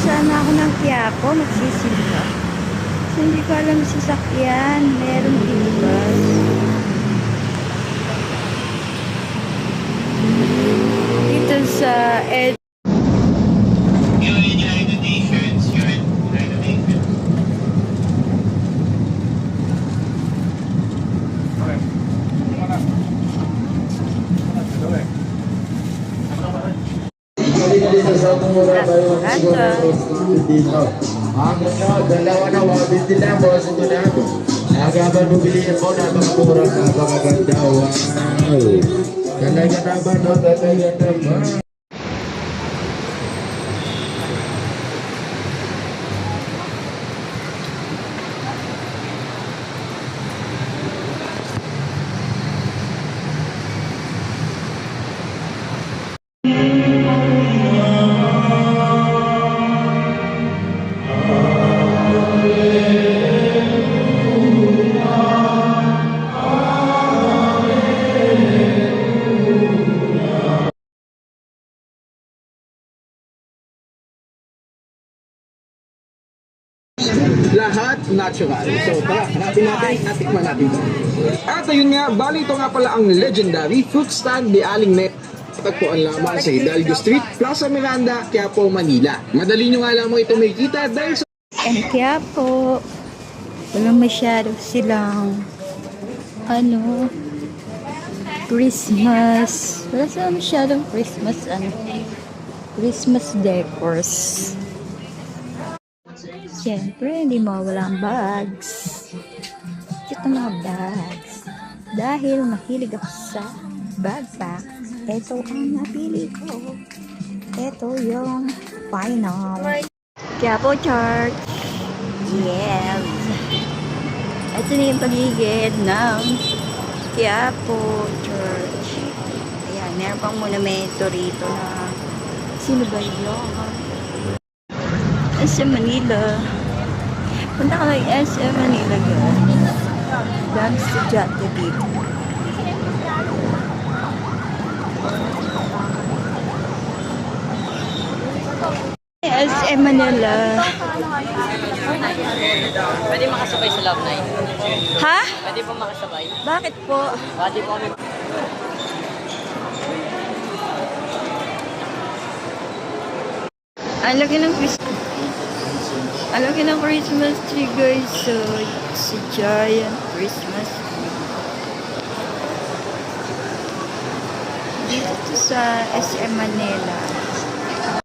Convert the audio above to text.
sana ako ng Quiapo, magsisimba. So, hindi ko alam sa sasakyan. Meron bus. Dito sa Dalawa na, 150 lang, boss. Ito na ako. Nagaban bumili mo na magkurang na magaganda. Wow. Talaga naman, no? Talaga naman. Lahat natural. So tara, hanapin natin at tikman natin. At ayun nga, bali ito nga pala ang legendary fruit stand ni Aling Net. Tagpuan lamang sa Hidalgo Street, Plaza Miranda, Quiapo, Manila. Madali nyo nga lamang ito makikita dahil sa Quiapo. Walang masyado silang Christmas. Wala silang masyadong Christmas decors. Siyempre, hindi mawala ang bags. Ito mga bags. Dahil mahilig ako sa backpack, ito ang napili ko. Ito yung final. Quiapo Church. Yes. Ito na yung paligid ng Quiapo Church. Ayan, meron pang monumento rito na sino ba yun? SM Manila. Punta ka ng SM Manila guys. Dami estudyante dito. SM Manila. Pwede makasabay sa Love Night. Ha? Pwede po makasabay. Bakit po? Pwede po kami. Ang laki ng Christmas. Ang laki ng Christmas tree guys. So, it's a giant Christmas tree. Dito to sa SM Manila.